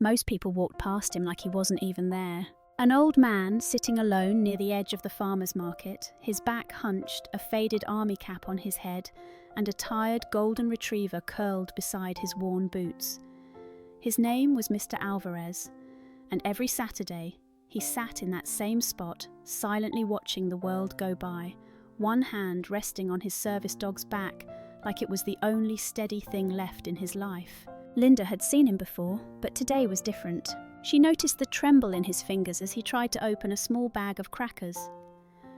Most people walked past him like he wasn't even there. An old man sitting alone near the edge of the farmer's market, his back hunched, a faded army cap on his head, and a tired golden retriever curled beside his worn boots. His name was Mr. Alvarez, and every Saturday he sat in that same spot, silently watching the world go by, one hand resting on his service dog's back like it was the only steady thing left in his life. Linda had seen him before, but today was different. She noticed the tremble in his fingers as he tried to open a small bag of crackers.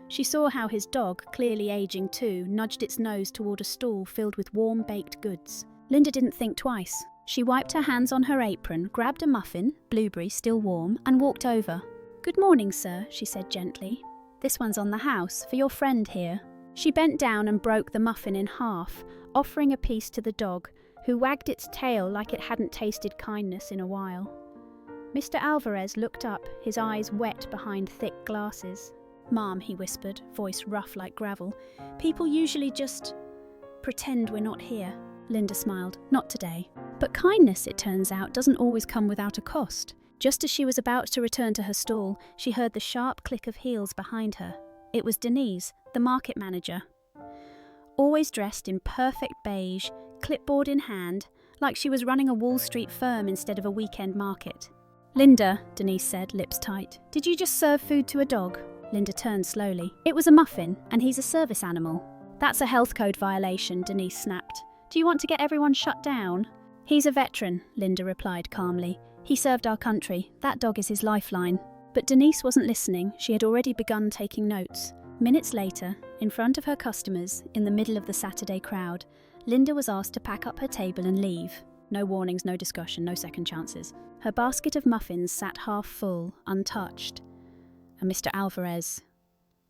She saw how his dog, clearly aging too, nudged its nose toward a stall filled with warm baked goods. Linda didn't think twice. She wiped her hands on her apron, grabbed a muffin, blueberry still warm, and walked over. "Good morning, sir," she said gently. "This one's on the house, for your friend here." She bent down and broke the muffin in half, offering a piece to the dog, who wagged its tail like it hadn't tasted kindness in a while. Mr. Alvarez looked up, his eyes wet behind thick glasses. "Ma'am," he whispered, voice rough like gravel, "people usually just pretend we're not here." Linda smiled. "Not today. But kindness, it turns out, doesn't always come without a cost." Just as she was about to return to her stall, she heard the sharp click of heels behind her. It was Denise, the market manager. Always dressed in perfect beige, clipboard in hand, like she was running a Wall Street firm instead of a weekend market. "Linda," Denise said, lips tight, "did you just serve food to a dog?" Linda turned slowly. "It was a muffin, and he's a service animal." "That's a health code violation," Denise snapped. "Do you want to get everyone shut down?" "He's a veteran," Linda replied calmly. "He served our country. That dog is his lifeline." But Denise wasn't listening. She had already begun taking notes. Minutes later, in front of her customers, in the middle of the Saturday crowd, Linda was asked to pack up her table and leave. No warnings, no discussion, no second chances. Her basket of muffins sat half full, untouched. And Mr. Alvarez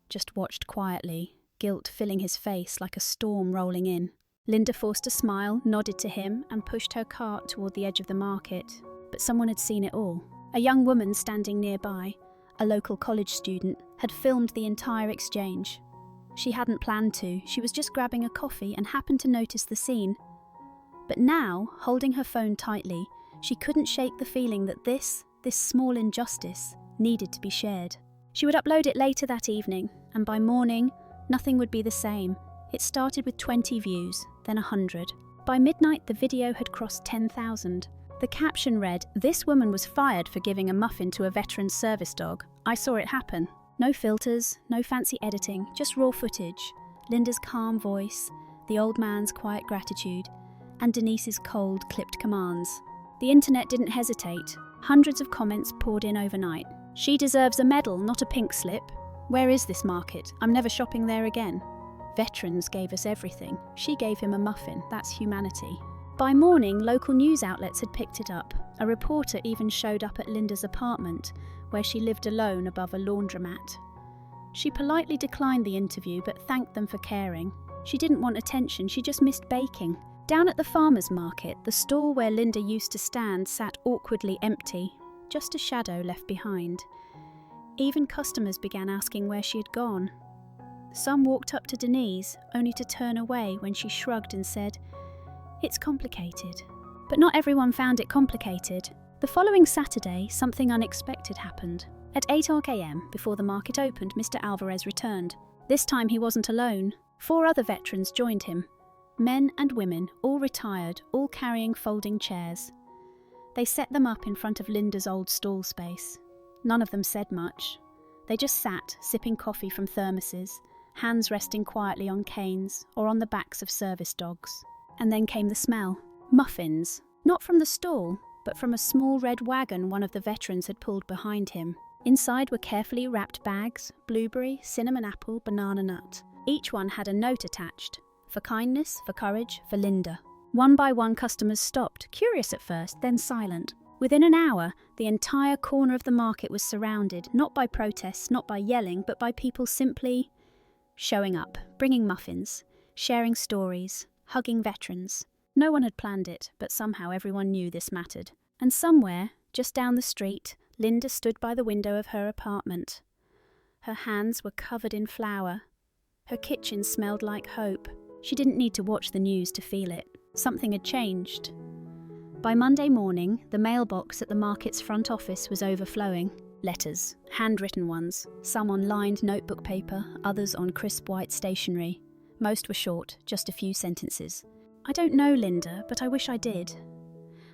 just watched quietly, guilt filling his face like a storm rolling in. Linda forced a smile, nodded to him, and pushed her cart toward the edge of the market. But someone had seen it all. A young woman standing nearby, a local college student, had filmed the entire exchange. She hadn't planned to, she was just grabbing a coffee and happened to notice the scene. But now, holding her phone tightly, she couldn't shake the feeling that this small injustice, needed to be shared. She would upload it later that evening, and by morning, nothing would be the same. It started with 20 views, then 100. By midnight, the video had crossed 10,000. The caption read, "This woman was fired for giving a muffin to a veteran service dog. I saw it happen." No filters, no fancy editing, just raw footage. Linda's calm voice, the old man's quiet gratitude, and Denise's cold, clipped commands. The internet didn't hesitate. Hundreds of comments poured in overnight. "She deserves a medal, not a pink slip. Where is this market? I'm never shopping there again. Veterans gave us everything. She gave him a muffin. That's humanity." By morning, local news outlets had picked it up. A reporter even showed up at Linda's apartment, where she lived alone above a laundromat. She politely declined the interview but thanked them for caring. She didn't want attention, she just missed baking. Down at the farmer's market, the stall where Linda used to stand sat awkwardly empty, just a shadow left behind. Even customers began asking where she had gone. Some walked up to Denise, only to turn away when she shrugged and said, "It's complicated." But not everyone found it complicated. The following Saturday, something unexpected happened. At 8 a.m, before the market opened, Mr. Alvarez returned. This time he wasn't alone. 4 other veterans joined him. Men and women, all retired, all carrying folding chairs. They set them up in front of Linda's old stall space. None of them said much. They just sat, sipping coffee from thermoses, hands resting quietly on canes or on the backs of service dogs. And then came the smell. Muffins. Not from the stall, but from a small red wagon one of the veterans had pulled behind him. Inside were carefully wrapped bags, blueberry, cinnamon apple, banana nut. Each one had a note attached. For kindness, for courage, for Linda. One by one customers stopped, curious at first, then silent. Within an hour, the entire corner of the market was surrounded, not by protests, not by yelling, but by people simply showing up, bringing muffins, sharing stories, hugging veterans. No one had planned it, but somehow everyone knew this mattered. And somewhere, just down the street, Linda stood by the window of her apartment. Her hands were covered in flour. Her kitchen smelled like hope. She didn't need to watch the news to feel it. Something had changed. By Monday morning, the mailbox at the market's front office was overflowing. Letters, handwritten ones, some on lined notebook paper, others on crisp white stationery. Most were short, just a few sentences. I don't know Linda, but I wish I did.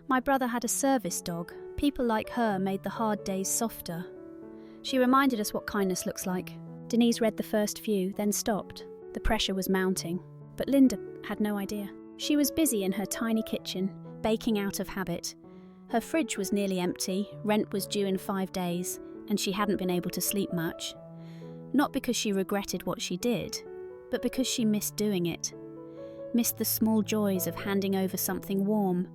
My brother had a service dog. People like her made the hard days softer. She reminded us what kindness looks like. Denise read the first few, then stopped. The pressure was mounting, but Linda had no idea. She was busy in her tiny kitchen, baking out of habit. Her fridge was nearly empty, rent was due in 5 days, and she hadn't been able to sleep much. Not because she regretted what she did, but because she missed doing it. Missed the small joys of handing over something warm,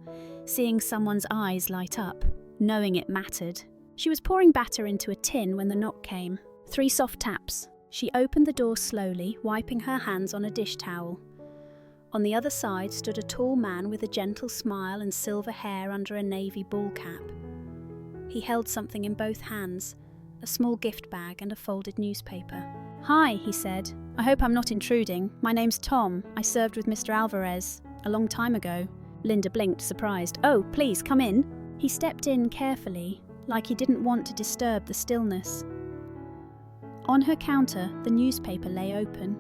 seeing someone's eyes light up, knowing it mattered. She was pouring batter into a tin when the knock came. 3 soft taps. She opened the door slowly, wiping her hands on a dish towel. On the other side stood a tall man with a gentle smile and silver hair under a navy ball cap. He held something in both hands, a small gift bag and a folded newspaper. "Hi," he said. "I hope I'm not intruding. My name's Tom. I served with Mr. Alvarez a long time ago." Linda blinked, surprised. "Oh, please, come in." He stepped in carefully, like he didn't want to disturb the stillness. On her counter, the newspaper lay open.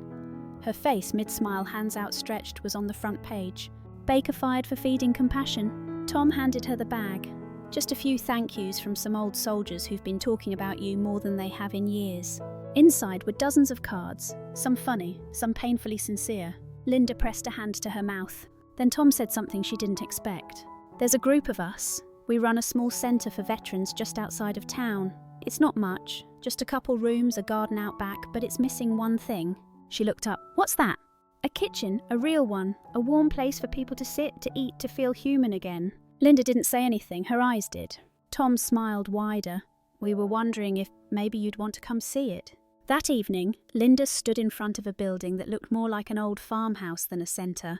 Her face, mid-smile, hands outstretched, was on the front page. "Baker fired for feeding compassion." Tom handed her the bag. "Just a few thank yous from some old soldiers who've been talking about you more than they have in years." Inside were dozens of cards, some funny, some painfully sincere. Linda pressed a hand to her mouth. Then Tom said something she didn't expect. "There's a group of us. We run a small centre for veterans just outside of town. It's not much, just a couple rooms, a garden out back, but it's missing one thing." She looked up. "What's that?" "A kitchen, a real one, a warm place for people to sit, to eat, to feel human again." Linda didn't say anything, her eyes did. Tom smiled wider. "We were wondering if maybe you'd want to come see it." That evening, Linda stood in front of a building that looked more like an old farmhouse than a centre.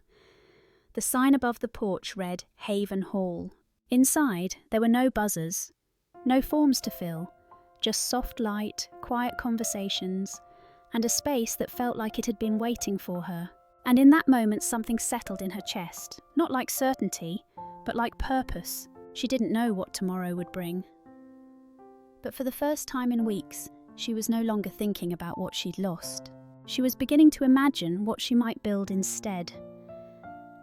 The sign above the porch read Haven Hall. Inside, there were no buzzers, no forms to fill, just soft light, quiet conversations, and a space that felt like it had been waiting for her. And in that moment something settled in her chest, not like certainty, but like purpose. She didn't know what tomorrow would bring. But for the first time in weeks, she was no longer thinking about what she'd lost. She was beginning to imagine what she might build instead.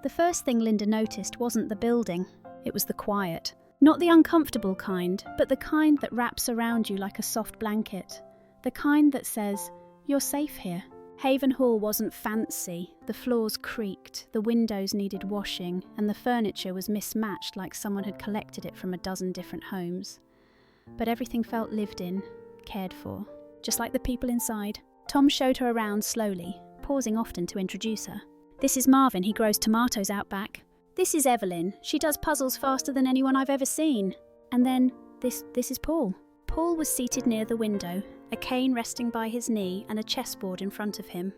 The first thing Linda noticed wasn't the building, it was the quiet. Not the uncomfortable kind, but the kind that wraps around you like a soft blanket. The kind that says, "You're safe here." Haven Hall wasn't fancy. The floors creaked, the windows needed washing, and the furniture was mismatched like someone had collected it from a dozen different homes. But everything felt lived in, cared for, just like the people inside. Tom showed her around slowly, pausing often to introduce her. "This is Marvin, he grows tomatoes out back. This is Evelyn, she does puzzles faster than anyone I've ever seen. And then, this is Paul." Paul was seated near the window, a cane resting by his knee and a chessboard in front of him.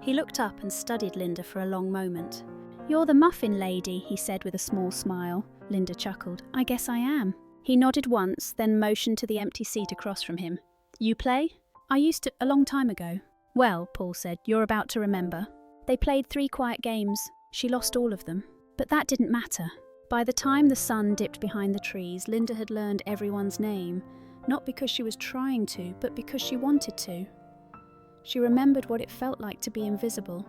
He looked up and studied Linda for a long moment. "You're the muffin lady," he said with a small smile. Linda chuckled. "I guess I am." He nodded once, then motioned to the empty seat across from him. "You play?" "I used to, a long time ago." "Well," Paul said, "you're about to remember." They played 3 quiet games. She lost all of them. But that didn't matter. By the time the sun dipped behind the trees, Linda had learned everyone's name, not because she was trying to, but because she wanted to. She remembered what it felt like to be invisible,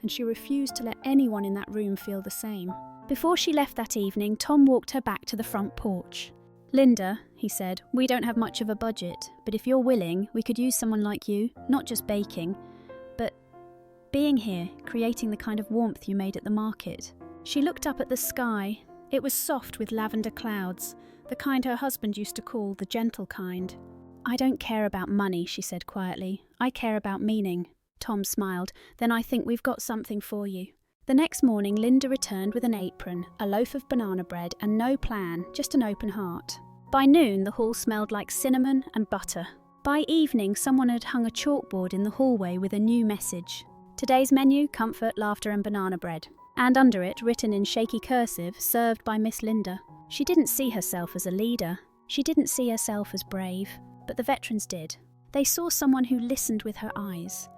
and she refused to let anyone in that room feel the same. Before she left that evening, Tom walked her back to the front porch. "Linda," he said, "we don't have much of a budget, but if you're willing, we could use someone like you, not just baking, but being here, creating the kind of warmth you made at the market." She looked up at the sky. It was soft with lavender clouds, the kind her husband used to call the gentle kind. "I don't care about money," she said quietly. "I care about meaning." Tom smiled. "Then I think we've got something for you." The next morning, Linda returned with an apron, a loaf of banana bread, and no plan, just an open heart. By noon, the hall smelled like cinnamon and butter. By evening, someone had hung a chalkboard in the hallway with a new message. Today's menu, comfort, laughter, and banana bread. And under it, written in shaky cursive, served by Miss Linda. She didn't see herself as a leader. She didn't see herself as brave. But the veterans did. They saw someone who listened with her eyes,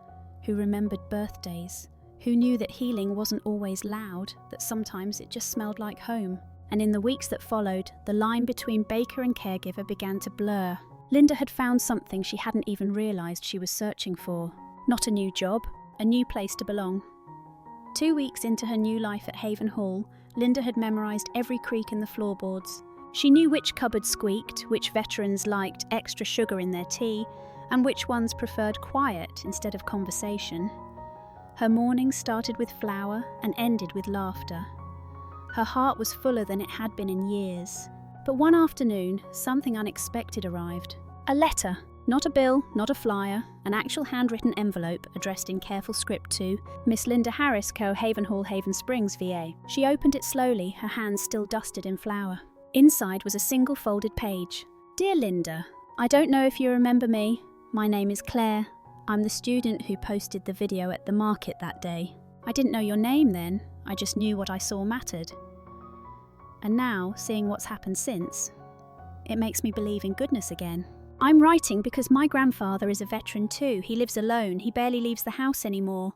who remembered birthdays, who knew that healing wasn't always loud, that sometimes it just smelled like home. and in the weeks that followed, the line between baker and caregiver began to blur. Linda had found something she hadn't even realised she was searching for. Not a new job, a new place to belong. 2 weeks into her new life at Haven Hall, Linda had memorised every creak in the floorboards. She knew which cupboard squeaked, which veterans liked extra sugar in their tea, and which ones preferred quiet instead of conversation. Her mornings started with flour and ended with laughter. Her heart was fuller than it had been in years. But one afternoon, something unexpected arrived. A letter. Not a bill, not a flyer, an actual handwritten envelope addressed in careful script to Miss Linda Harris, Co. Haven Hall, Haven Springs, VA. She opened it slowly, her hands still dusted in flour. Inside was a single folded page. Dear Linda, I don't know if you remember me. My name is Claire. I'm the student who posted the video at the market that day. I didn't know your name then, I just knew what I saw mattered. And now, seeing what's happened since, it makes me believe in goodness again. I'm writing because my grandfather is a veteran too. He lives alone, he barely leaves the house anymore.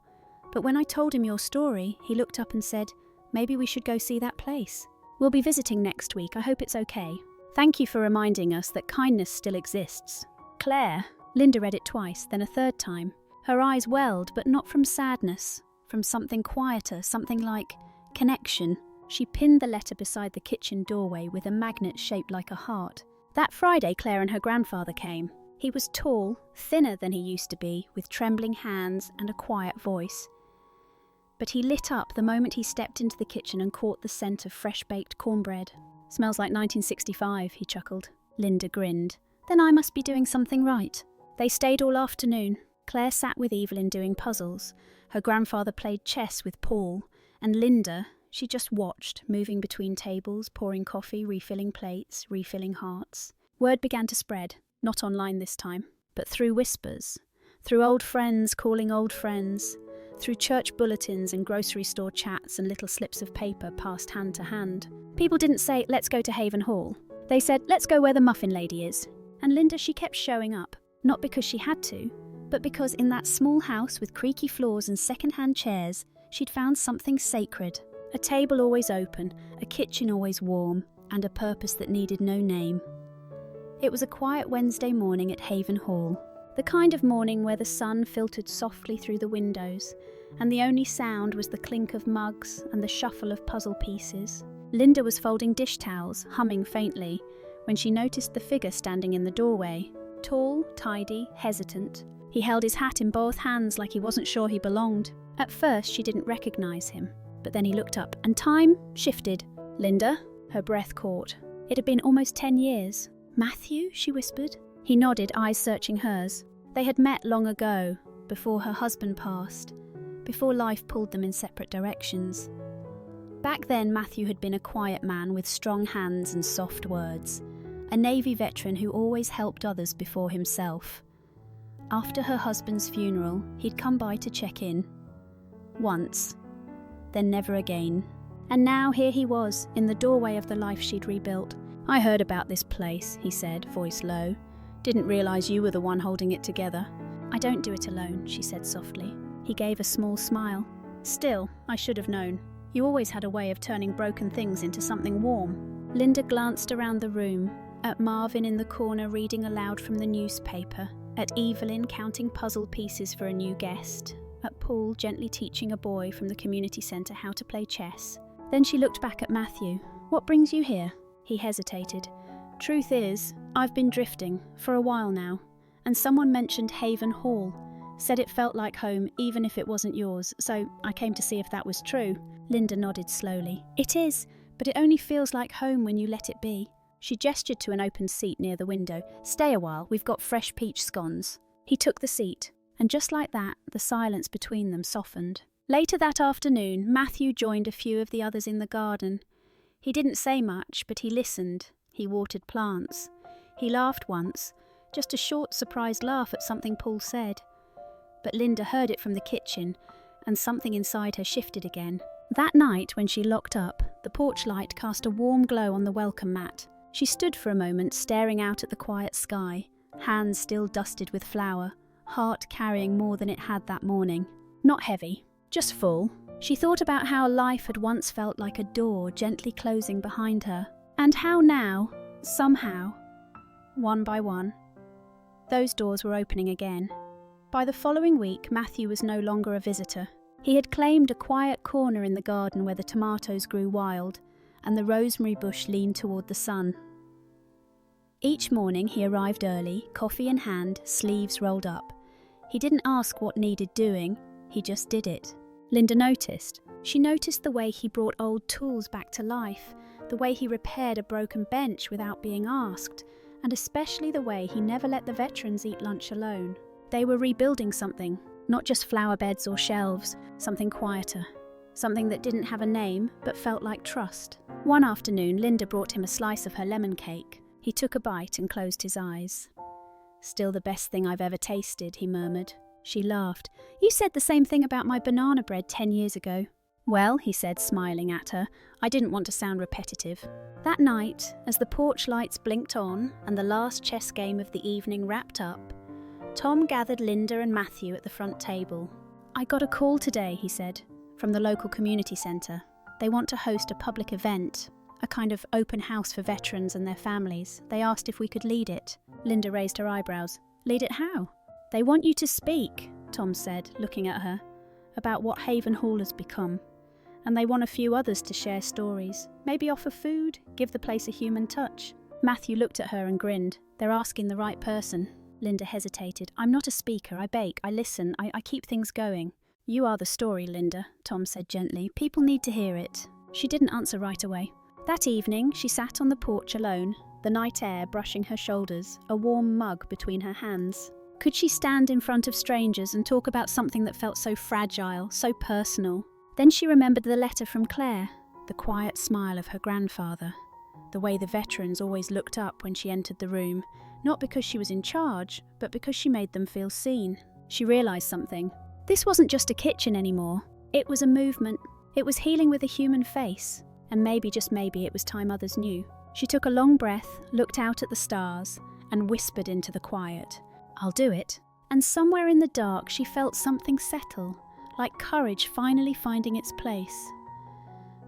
But when I told him your story, he looked up and said, maybe we should go see that place. We'll be visiting next week, I hope it's okay. Thank you for reminding us that kindness still exists. Claire. Linda read it twice, then a third time. Her eyes welled, but not from sadness, from something quieter, something like connection. She pinned the letter beside the kitchen doorway with a magnet shaped like a heart. That Friday, Claire and her grandfather came. He was tall, thinner than he used to be, with trembling hands and a quiet voice. But he lit up the moment he stepped into the kitchen and caught the scent of fresh-baked cornbread. Smells like 1965, he chuckled. Linda grinned. Then I must be doing something right. They stayed all afternoon. Claire sat with Evelyn doing puzzles. Her grandfather played chess with Paul. And Linda, she just watched, moving between tables, pouring coffee, refilling plates, refilling hearts. Word began to spread, not online this time, but through whispers, through old friends calling old friends, through church bulletins and grocery store chats and little slips of paper passed hand to hand. People didn't say, let's go to Haven Hall. They said, let's go where the muffin lady is. And Linda, she kept showing up, not because she had to, but because in that small house with creaky floors and second-hand chairs, she'd found something sacred. A table always open, a kitchen always warm, and a purpose that needed no name. It was a quiet Wednesday morning at Haven Hall, the kind of morning where the sun filtered softly through the windows, and the only sound was the clink of mugs and the shuffle of puzzle pieces. Linda was folding dish towels, humming faintly, when she noticed the figure standing in the doorway. Tall, tidy, hesitant. He held his hat in both hands like he wasn't sure he belonged. At first, she didn't recognise him, but then he looked up, and time shifted. Linda? Her breath caught. It had been almost 10 years. Matthew? She whispered. He nodded, eyes searching hers. They had met long ago, before her husband passed, before life pulled them in separate directions. Back then, Matthew had been a quiet man with strong hands and soft words, a Navy veteran who always helped others before himself. After her husband's funeral, he'd come by to check in. Once, then never again. And now here he was, in the doorway of the life she'd rebuilt. I heard about this place, he said, voice low. Didn't realise you were the one holding it together. I don't do it alone, she said softly. He gave a small smile. Still, I should have known. You always had a way of turning broken things into something warm. Linda glanced around the room, at Marvin in the corner reading aloud from the newspaper, at Evelyn counting puzzle pieces for a new guest, at Paul gently teaching a boy from the community centre how to play chess. Then she looked back at Matthew. What brings you here? He hesitated. Truth is, I've been drifting, for a while now, and someone mentioned Haven Hall, said it felt like home even if it wasn't yours, so I came to see if that was true. Linda nodded slowly. It is, but it only feels like home when you let it be. She gestured to an open seat near the window. Stay a while, we've got fresh peach scones. He took the seat, and just like that, the silence between them softened. Later that afternoon, Matthew joined a few of the others in the garden. He didn't say much, but he listened. He watered plants. He laughed once, just a short, surprised laugh at something Paul said. But Linda heard it from the kitchen, and something inside her shifted again. That night, when she locked up, the porch light cast a warm glow on the welcome mat. She stood for a moment, staring out at the quiet sky, hands still dusted with flour, heart carrying more than it had that morning. Not heavy, just full. She thought about how life had once felt like a door gently closing behind her, and how now, somehow, one by one, those doors were opening again. By the following week, Matthew was no longer a visitor. He had claimed a quiet corner in the garden where the tomatoes grew wild, and the rosemary bush leaned toward the sun. Each morning he arrived early, coffee in hand, sleeves rolled up. He didn't ask what needed doing, he just did it. Linda noticed. She noticed the way he brought old tools back to life, the way he repaired a broken bench without being asked, and especially the way he never let the veterans eat lunch alone. They were rebuilding something, not just flower beds or shelves, something quieter. Something that didn't have a name, but felt like trust. One afternoon, Linda brought him a slice of her lemon cake. He took a bite and closed his eyes. "Still the best thing I've ever tasted," he murmured. She laughed. "You said the same thing about my banana bread 10 years ago." "Well," he said, smiling at her, "I didn't want to sound repetitive." That night, as the porch lights blinked on and the last chess game of the evening wrapped up, Tom gathered Linda and Matthew at the front table. "I got a call today," he said, "from the local community centre. They want to host a public event, a kind of open house for veterans and their families. They asked if we could lead it." Linda raised her eyebrows. "Lead it how?" "They want you to speak," Tom said, looking at her, "about what Haven Hall has become. And they want a few others to share stories. Maybe offer food, give the place a human touch." Matthew looked at her and grinned. "They're asking the right person." Linda hesitated. "I'm not a speaker. I bake. I listen. I keep things going." "You are the story, Linda," Tom said gently. "People need to hear it." She didn't answer right away. That evening, she sat on the porch alone, the night air brushing her shoulders, a warm mug between her hands. Could she stand in front of strangers and talk about something that felt so fragile, so personal? Then she remembered the letter from Claire, the quiet smile of her grandfather, the way the veterans always looked up when she entered the room, not because she was in charge, but because she made them feel seen. She realised something. This wasn't just a kitchen anymore. It was a movement. It was healing with a human face. And maybe, just maybe, it was time others knew. She took a long breath, looked out at the stars, and whispered into the quiet, "I'll do it." And somewhere in the dark she felt something settle, like courage finally finding its place.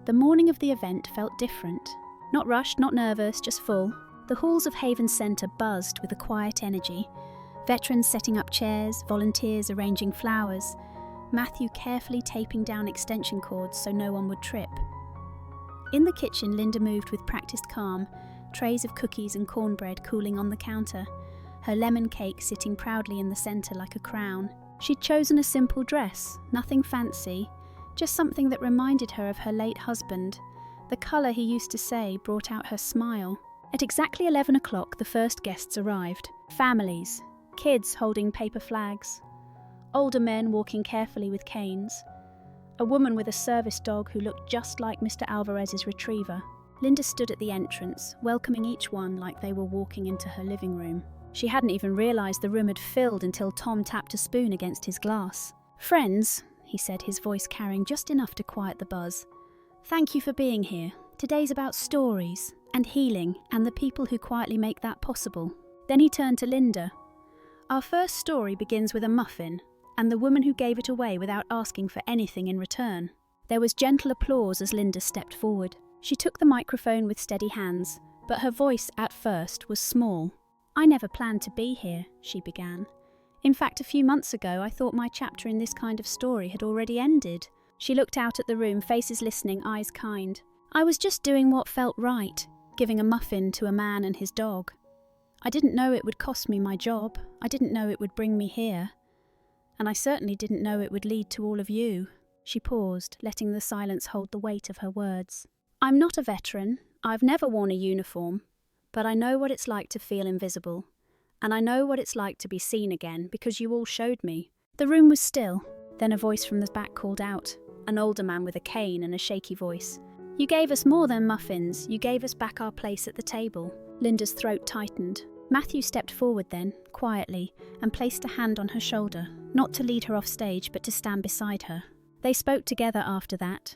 The morning of the event felt different. Not rushed, not nervous, just full. The halls of Haven Centre buzzed with a quiet energy. Veterans setting up chairs, volunteers arranging flowers, Matthew carefully taping down extension cords so no one would trip. In the kitchen, Linda moved with practiced calm, trays of cookies and cornbread cooling on the counter, her lemon cake sitting proudly in the centre like a crown. She'd chosen a simple dress, nothing fancy, just something that reminded her of her late husband. The colour he used to say brought out her smile. At exactly 11 o'clock, the first guests arrived. Families, kids holding paper flags, older men walking carefully with canes, a woman with a service dog who looked just like Mr. Alvarez's retriever. Linda stood at the entrance, welcoming each one like they were walking into her living room. She hadn't even realised the room had filled until Tom tapped a spoon against his glass. "Friends," he said, his voice carrying just enough to quiet the buzz, "thank you for being here. Today's about stories and healing and the people who quietly make that possible." Then he turned to Linda. "Our first story begins with a muffin, and the woman who gave it away without asking for anything in return." There was gentle applause as Linda stepped forward. She took the microphone with steady hands, but her voice at first was small. "I never planned to be here," she began. "In fact, a few months ago I thought my chapter in this kind of story had already ended." She looked out at the room, faces listening, eyes kind. "I was just doing what felt right, giving a muffin to a man and his dog. I didn't know it would cost me my job. I didn't know it would bring me here. And I certainly didn't know it would lead to all of you." She paused, letting the silence hold the weight of her words. "I'm not a veteran. I've never worn a uniform. But I know what it's like to feel invisible. And I know what it's like to be seen again, because you all showed me." The room was still. Then a voice from the back called out, an older man with a cane and a shaky voice. "You gave us more than muffins. You gave us back our place at the table." Linda's throat tightened. Matthew stepped forward then, quietly, and placed a hand on her shoulder, not to lead her off stage, but to stand beside her. They spoke together after that.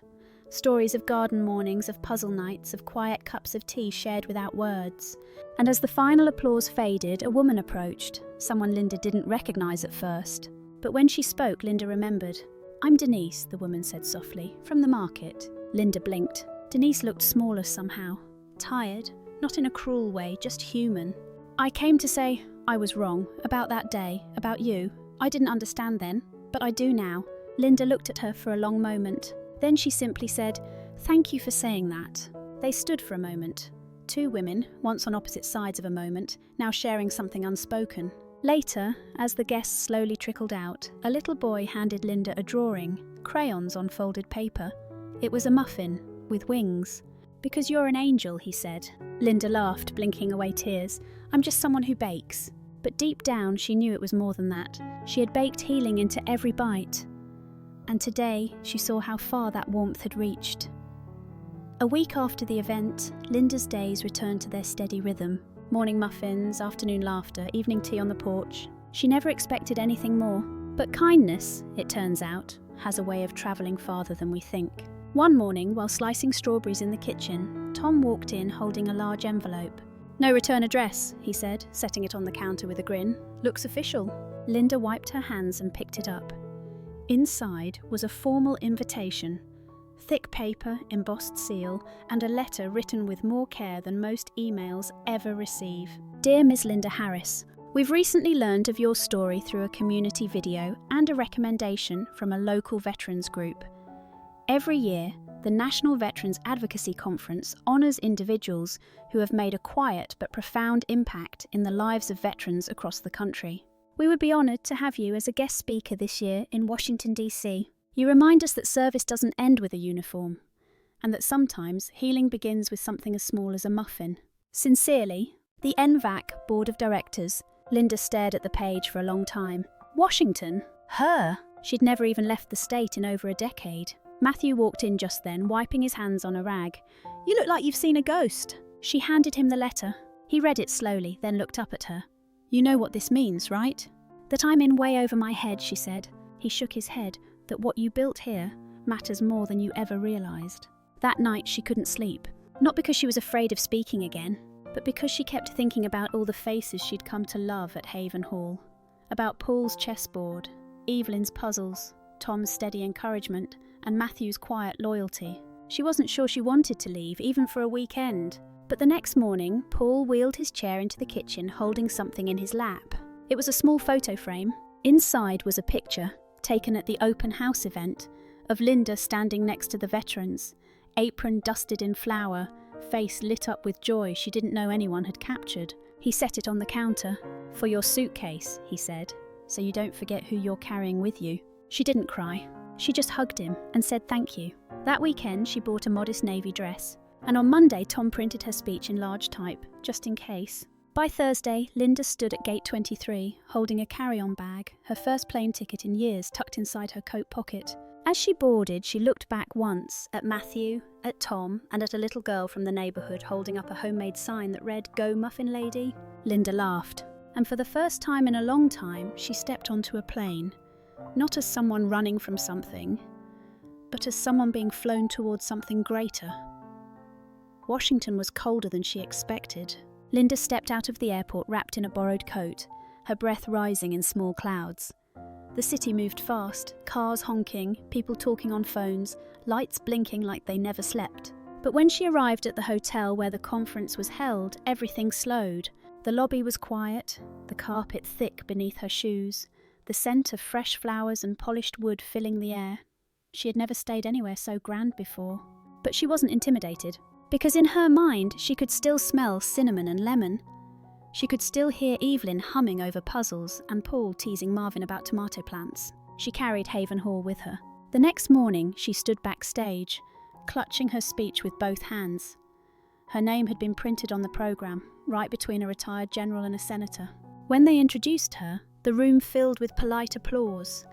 Stories of garden mornings, of puzzle nights, of quiet cups of tea shared without words. And as the final applause faded, a woman approached, someone Linda didn't recognise at first. But when she spoke, Linda remembered. "I'm Denise," the woman said softly, "from the market." Linda blinked. Denise looked smaller somehow. Tired, not in a cruel way, just human. "I came to say I was wrong about that day, about you. I didn't understand then, but I do now." Linda looked at her for a long moment. Then she simply said, "Thank you for saying that." They stood for a moment. Two women, once on opposite sides of a moment, now sharing something unspoken. Later, as the guests slowly trickled out, a little boy handed Linda a drawing, crayons on folded paper. It was a muffin, with wings. "Because you're an angel," he said. Linda laughed, blinking away tears. "I'm just someone who bakes." But deep down, she knew it was more than that. She had baked healing into every bite. And today, she saw how far that warmth had reached. A week after the event, Linda's days returned to their steady rhythm. Morning muffins, afternoon laughter, evening tea on the porch. She never expected anything more. But kindness, it turns out, has a way of travelling farther than we think. One morning, while slicing strawberries in the kitchen, Tom walked in holding a large envelope. "No return address," he said, setting it on the counter with a grin. "Looks official." Linda wiped her hands and picked it up. Inside was a formal invitation. Thick paper, embossed seal, and a letter written with more care than most emails ever receive. "Dear Ms. Linda Harris, we've recently learned of your story through a community video and a recommendation from a local veterans group. Every year, the National Veterans Advocacy Conference honours individuals who have made a quiet but profound impact in the lives of veterans across the country. We would be honoured to have you as a guest speaker this year in Washington, D.C. You remind us that service doesn't end with a uniform, and that sometimes healing begins with something as small as a muffin. Sincerely, the NVAC Board of Directors." Linda stared at the page for a long time. Washington? Her? She'd never even left the state in over a decade. Matthew walked in just then, wiping his hands on a rag. "You look like you've seen a ghost." She handed him the letter. He read it slowly, then looked up at her. "You know what this means, right?" "That I'm in way over my head," she said. He shook his head. "That what you built here matters more than you ever realised." That night she couldn't sleep, not because she was afraid of speaking again, but because she kept thinking about all the faces she'd come to love at Haven Hall. About Paul's chessboard, Evelyn's puzzles, Tom's steady encouragement, and Matthew's quiet loyalty. She wasn't sure she wanted to leave, even for a weekend. But the next morning, Paul wheeled his chair into the kitchen holding something in his lap. It was a small photo frame. Inside was a picture, taken at the open house event, of Linda standing next to the veterans, apron dusted in flour, face lit up with joy she didn't know anyone had captured. He set it on the counter. "For your suitcase," he said, "so you don't forget who you're carrying with you." She didn't cry. She just hugged him and said thank you. That weekend she bought a modest navy dress, and on Monday Tom printed her speech in large type, just in case. By Thursday, Linda stood at gate 23, holding a carry-on bag, her first plane ticket in years tucked inside her coat pocket. As she boarded, she looked back once at Matthew, at Tom, and at a little girl from the neighbourhood holding up a homemade sign that read, "Go Muffin Lady." Linda laughed, and for the first time in a long time, she stepped onto a plane, not as someone running from something, but as someone being flown towards something greater. Washington was colder than she expected. Linda stepped out of the airport wrapped in a borrowed coat, her breath rising in small clouds. The city moved fast, cars honking, people talking on phones, lights blinking like they never slept. But when she arrived at the hotel where the conference was held, everything slowed. The lobby was quiet, the carpet thick beneath her shoes, the scent of fresh flowers and polished wood filling the air. She had never stayed anywhere so grand before. But she wasn't intimidated, because in her mind she could still smell cinnamon and lemon. She could still hear Evelyn humming over puzzles and Paul teasing Marvin about tomato plants. She carried Haven Hall with her. The next morning she stood backstage, clutching her speech with both hands. Her name had been printed on the programme, right between a retired general and a senator. When they introduced her, the room filled with polite applause.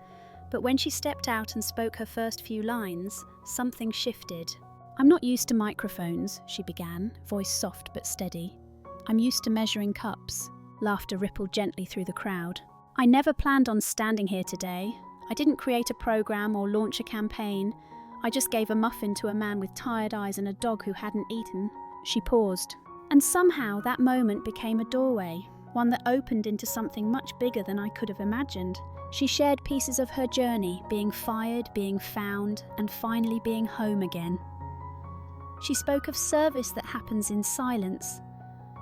But when she stepped out and spoke her first few lines, something shifted. "I'm not used to microphones," she began, voice soft but steady. "I'm used to measuring cups." Laughter rippled gently through the crowd. "I never planned on standing here today. I didn't create a program or launch a campaign. I just gave a muffin to a man with tired eyes and a dog who hadn't eaten." She paused, and somehow that moment became a doorway, one that opened into something much bigger than I could have imagined. She shared pieces of her journey, being fired, being found, and finally being home again. She spoke of service that happens in silence,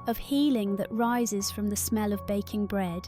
of healing that rises from the smell of baking bread,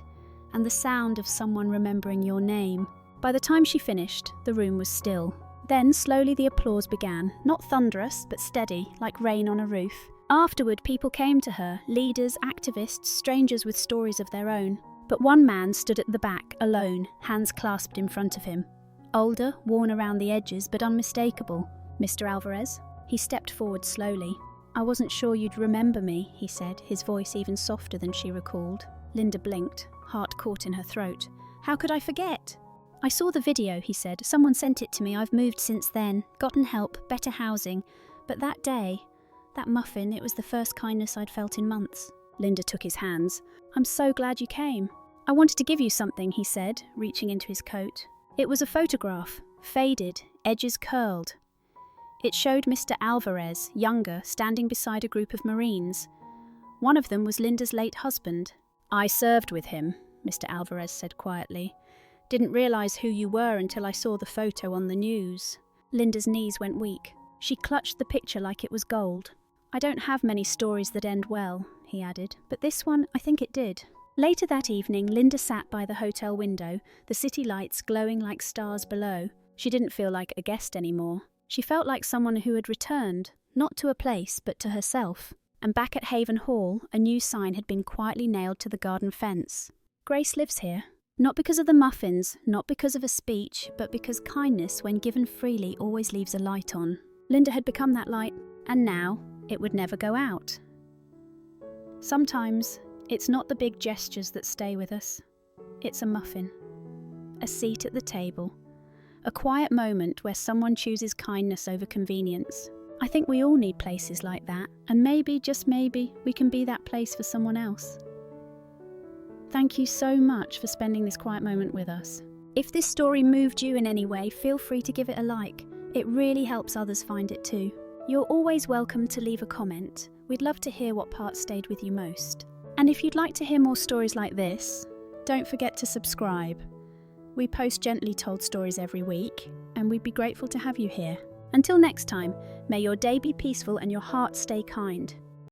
and the sound of someone remembering your name. By the time she finished, the room was still. Then slowly the applause began, not thunderous, but steady, like rain on a roof. Afterward, people came to her, leaders, activists, strangers with stories of their own. But one man stood at the back, alone, hands clasped in front of him. Older, worn around the edges, but unmistakable. Mr. Alvarez. He stepped forward slowly. "I wasn't sure you'd remember me," he said, his voice even softer than she recalled. Linda blinked, heart caught in her throat. "How could I forget?" "I saw the video," he said. "Someone sent it to me. I've moved since then, gotten help, better housing. But that day, that muffin, it was the first kindness I'd felt in months." Linda took his hands. "I'm so glad you came." "I wanted to give you something," he said, reaching into his coat. It was a photograph, faded, edges curled. It showed Mr. Alvarez, younger, standing beside a group of Marines. One of them was Linda's late husband. "I served with him," Mr. Alvarez said quietly. "Didn't realise who you were until I saw the photo on the news." Linda's knees went weak. She clutched the picture like it was gold. "I don't have many stories that end well," he added, "but this one, I think it did." Later that evening, Linda sat by the hotel window, the city lights glowing like stars below. She didn't feel like a guest anymore. She felt like someone who had returned, not to a place, but to herself. And back at Haven Hall, a new sign had been quietly nailed to the garden fence. "Grace lives here. Not because of the muffins, not because of a speech, but because kindness, when given freely, always leaves a light on." Linda had become that light, and now it would never go out. Sometimes it's not the big gestures that stay with us. It's a muffin, a seat at the table, a quiet moment where someone chooses kindness over convenience. I think we all need places like that, and maybe, just maybe, we can be that place for someone else. Thank you so much for spending this quiet moment with us. If this story moved you in any way, feel free to give it a like. It really helps others find it too. You're always welcome to leave a comment. We'd love to hear what part stayed with you most. And if you'd like to hear more stories like this, don't forget to subscribe. We post gently told stories every week, and we'd be grateful to have you here. Until next time, may your day be peaceful and your heart stay kind.